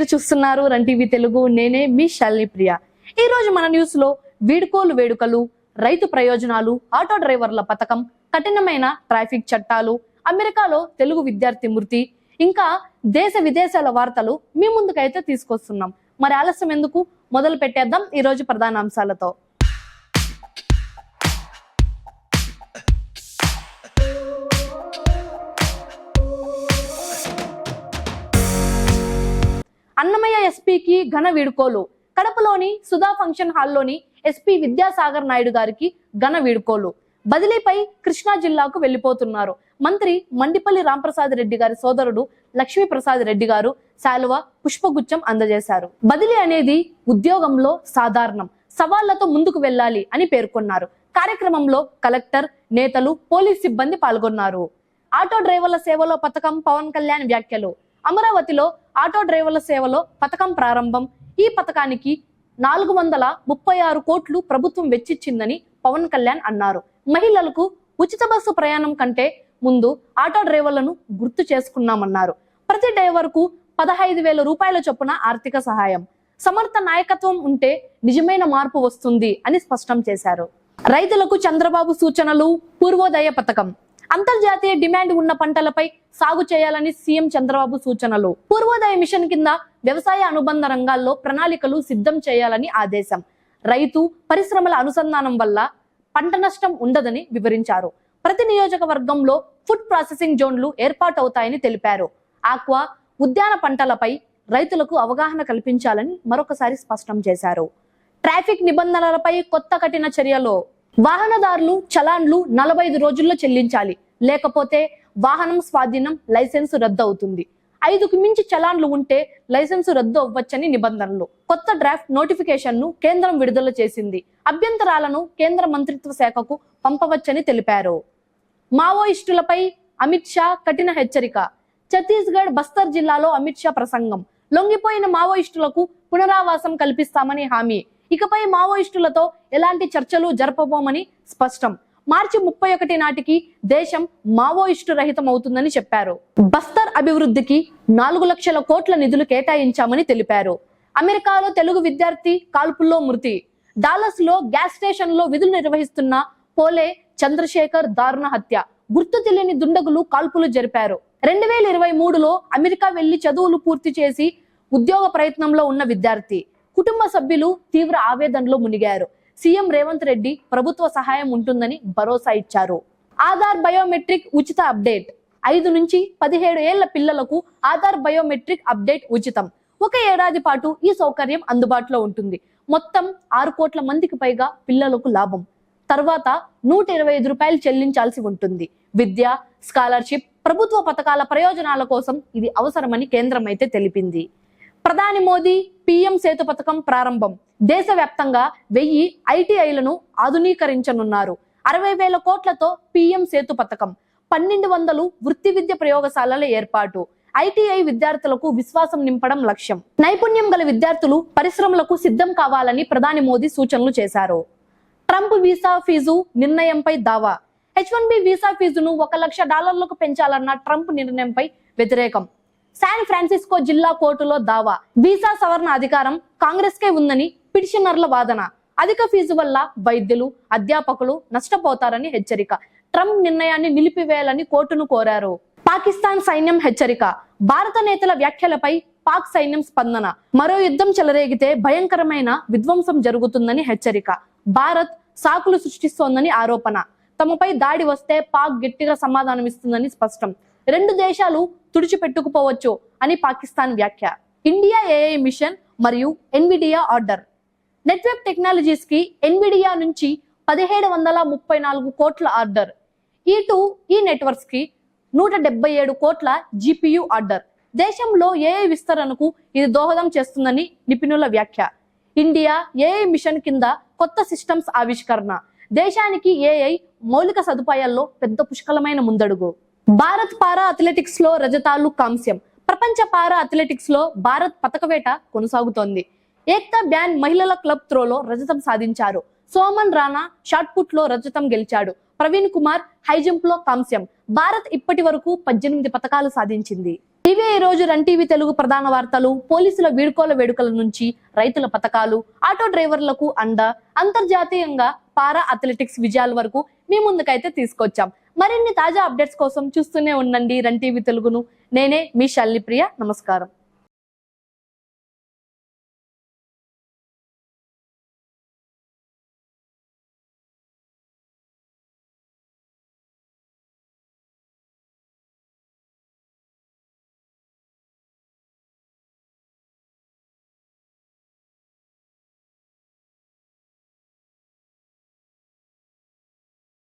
మీరు చూస్తున్నారు run TV Telugu. నేనే మీ శాలిని ప్రియ. ఈ రోజు మన న్యూస్ లో వీడ్కోలు వేడుకలు, రైతు ప్రయోజనాలు, ఆటో డ్రైవర్ల పథకం, కఠినమైన ట్రాఫిక్ చట్టాలు, అమెరికాలో తెలుగు విద్యార్థి మృతి, ఇంకా దేశ విదేశాల వార్తలు మీ ముందుకైతే తీసుకొస్తున్నాం. మరి ఆలస్యం ఎందుకు, మొదలు పెట్టేద్దాం ఈ రోజు ప్రధాన అంశాలతో. అన్నమయ్య ఎస్పీకి ఘన వీడ్కోలు. కడపలోని సుధా ఫంక్షన్ హాల్లోని ఎస్పీ విద్యాసాగర్ నాయుడు గారికి ఘన వీడ్కోలు. బదిలీపై కృష్ణా జిల్లాకు వెళ్లిపోతున్నారు. మంత్రి మండిపల్లి రాంప్రసాద్ రెడ్డి గారి సోదరుడు లక్ష్మీప్రసాద్ రెడ్డి గారు శాలువ, పుష్పగుచ్చం అందజేశారు. బదిలీ అనేది ఉద్యోగంలో సాధారణం, సవాళ్లతో ముందుకు వెళ్లాలి అని పేర్కొన్నారు. కార్యక్రమంలో కలెక్టర్, నేతలు, పోలీస్ సిబ్బంది పాల్గొన్నారు. ఆటో డ్రైవర్ల సేవలో పథకం పవన్ కళ్యాణ్ వ్యాఖ్యలు. అమరావతిలో ఆటో డ్రైవర్ల సేవలో పథకం ప్రారంభం. ఈ పథకానికి 436 కోట్లు ప్రభుత్వం వెచ్చించిందని పవన్ కళ్యాణ్ అన్నారు. మహిళలకు ఉచిత బస్సు ప్రయాణం కంటే ముందు ఆటో డ్రైవర్లను గుర్తు చేసుకున్నామన్నారు. ప్రతి డ్రైవర్కు 15,000 రూపాయల చొప్పున ఆర్థిక సహాయం. సమర్థ నాయకత్వం ఉంటే నిజమైన మార్పు వస్తుంది అని స్పష్టం చేశారు. రైతులకు చంద్రబాబు సూచనలు. పూర్వోదయ పథకం. అంతర్జాతీయ డిమాండ్ ఉన్న పంటలపై సాగు చేయాలని సీఎం చంద్రబాబు సూచనలు. పూర్వోదయ మిషన్ కింద వ్యవసాయ అనుబంధ రంగాల్లో ప్రణాళికలు సిద్ధం చేయాలని ఆదేశం. రైతు పరిశ్రమల అనుసంధానం వల్ల పంట నష్టం ఉండదని వివరించారు. ప్రతి నియోజకవర్గంలో ఫుడ్ ప్రాసెసింగ్ జోన్లు ఏర్పాటవుతాయని తెలిపారు. ఆక్వా, ఉద్యాన పంటలపై రైతులకు అవగాహన కల్పించాలని మరొకసారి స్పష్టం చేశారు. ట్రాఫిక్ నిబంధనలపై కొత్త కఠిన చర్యలు. వాహనదారులు చలాన్లు 45 రోజుల్లో చెల్లించాలి, లేకపోతే వాహనం స్వాధీనం, లైసెన్సు రద్దు అవుతుంది. 5కు మించి చలాన్లు ఉంటే లైసెన్సు రద్దు అవ్వచ్చని నిబంధనలు. కొత్త డ్రాఫ్ట్ నోటిఫికేషన్ ను కేంద్రం విడుదల చేసింది. అభ్యంతరాలను కేంద్ర మంత్రిత్వ శాఖకు పంపవచ్చని తెలిపారు. మావోయిస్టులపై అమిత్ షా కఠిన హెచ్చరిక. ఛత్తీస్గఢ్, బస్తర్ జిల్లాలో అమిత్ షా ప్రసంగం. లొంగిపోయిన మావోయిస్టులకు పునరావాసం కల్పిస్తామని హామీ. ఇకపై మావోయిస్టులతో ఎలాంటి చర్చలు జరపబోమని స్పష్టం. మార్చి 31 నాటికి దేశం మావోయిస్టు రహితం అవుతుందని చెప్పారు. బస్తర్ అభివృద్ధికి 4 లక్షల కోట్ల నిధులు కేటాయించామని తెలిపారు. అమెరికాలో తెలుగు విద్యార్థి కాల్పుల్లో మృతి. డాలస్ లో గ్యాస్ స్టేషన్ లో విధులు నిర్వహిస్తున్న పోలే చంద్రశేఖర్ దారుణ హత్య. గుర్తు తెలియని దుండగులు కాల్పులు జరిపారు. 2023లో అమెరికా వెళ్లి చదువులు పూర్తి చేసి ఉద్యోగ ప్రయత్నంలో ఉన్న విద్యార్థి. కుటుంబ సభ్యులు తీవ్ర ఆవేదనలో మునిగారు. సీఎం రేవంత్ రెడ్డి ప్రభుత్వ సహాయం ఉంటుందని భరోసా ఇచ్చారు. ఆధార్ బయోమెట్రిక్ ఉచిత అప్డేట్. 5 నుంచి 17 ఏళ్ల పిల్లలకు ఆధార్ బయోమెట్రిక్ అప్డేట్ ఉచితం. 1 ఏడాది పాటు ఈ సౌకర్యం అందుబాటులో ఉంటుంది. మొత్తం 6 కోట్ల మందికి పైగా పిల్లలకు లాభం. తర్వాత 125 రూపాయలు చెల్లించాల్సి ఉంటుంది. విద్య, స్కాలర్షిప్, ప్రభుత్వ పథకాల ప్రయోజనాల కోసం ఇది అవసరమని కేంద్రం అయితే తెలిపింది. ప్రధాని మోదీ పీఎం సేతు పథకం ప్రారంభం. దేశవ్యాప్తంగా 1000 ఐటీఐలను ఆధునీకరించనున్నారు. 60,000 కోట్లతో పీఎం సేతు పథకం. 1200 వృత్తి విద్య ప్రయోగశాలల ఏర్పాటు. ఐటీఐ విద్యార్థులకు విశ్వాసం నింపడం లక్ష్యం. నైపుణ్యం గల విద్యార్థులు పరిశ్రమలకు సిద్ధం కావాలని ప్రధాని మోదీ సూచనలు చేశారు. ట్రంప్ వీసా ఫీజు నిర్ణయంపై దావా. H1B వీసా ఫీజును $1,00,000 పెంచాలన్న ట్రంప్ నిర్ణయంపై వ్యతిరేకం. శాన్ ఫ్రాన్సిస్కో జిల్లా కోర్టులో దావా. వీసా సవరణ అధికారం కాంగ్రెస్ కే ఉందని పిటిషనర్ల వాదన. అధిక ఫీజు వల్ల వైద్యులు, అధ్యాపకులు నష్టపోతారని హెచ్చరిక. ట్రంప్ నిర్ణయాన్ని నిలిపివేయాలని కోర్టును కోరారు. పాకిస్తాన్ సైన్యం హెచ్చరిక. భారత నేతల వ్యాఖ్యలపై పాక్ సైన్యం స్పందన. మరో యుద్ధం చెలరేగితే భయంకరమైన విధ్వంసం జరుగుతుందని హెచ్చరిక. భారత్ సాకులు సృష్టిస్తోందని ఆరోపణ. తమపై దాడి వస్తే పాక్ గట్టిగా సమాధానమిస్తుందని స్పష్టం. 2 దేశాలు తుడిచిపెట్టుకుపోవచ్చు అని పాకిస్తాన్ వ్యాఖ్య. ఇండియా ఏఐ మిషన్ మరియు ఎన్విడియా ఆర్డర్. నెట్వర్క్ టెక్నాలజీస్ కి ఎన్విడియా నుంచి 1734 కోట్ల ఆర్డర్. ఈ నెట్వర్క్స్ కి 177 కోట్ల జీపీయూ ఆర్డర్. దేశంలో ఏఐ విస్తరణకు ఇది దోహదం చేస్తుందని నిపుణుల వ్యాఖ్య. ఇండియా ఏఐ మిషన్ కింద కొత్త సిస్టమ్స్ ఆవిష్కరణ. దేశానికి ఏఐ మౌలిక సదుపాయాల్లో పెద్ద పుష్కలమైన ముందడుగు. భారత్ పారా అథ్లెటిక్స్ లో రజతాలు, కాంస్యం. ప్రపంచ పారా అథ్లెటిక్స్ లో భారత్ పతకవేట కొనసాగుతోంది. ఏక్తా బ్యాన్ మహిళల క్లబ్ త్రోలో రజతం సాధించారు. సోమన్ రాణా షాట్ పుట్ లో రజతం గెలిచాడు. ప్రవీణ్ కుమార్ హై జంప్ లో కాంస్యం. భారత్ ఇప్పటి వరకు 18 పతకాలు సాధించింది. ఇవే ఈ రోజు రన్ టీవీ తెలుగు ప్రధాన వార్తలు. పోలీసుల వీడ్కోల వేడుకల నుంచి రైతుల పథకాలు, ఆటో డ్రైవర్లకు అండ, అంతర్జాతీయంగా పారా అథ్లెటిక్స్ విజయాల వరకు మీ ముందుకైతే తీసుకొచ్చాం. మరిన్ని తాజా అప్డేట్స్ కోసం చూస్తూనే ఉండండి రన్ టీవీ తెలుగును. నేనే మీ శల్లిప్రియ. నమస్కారం.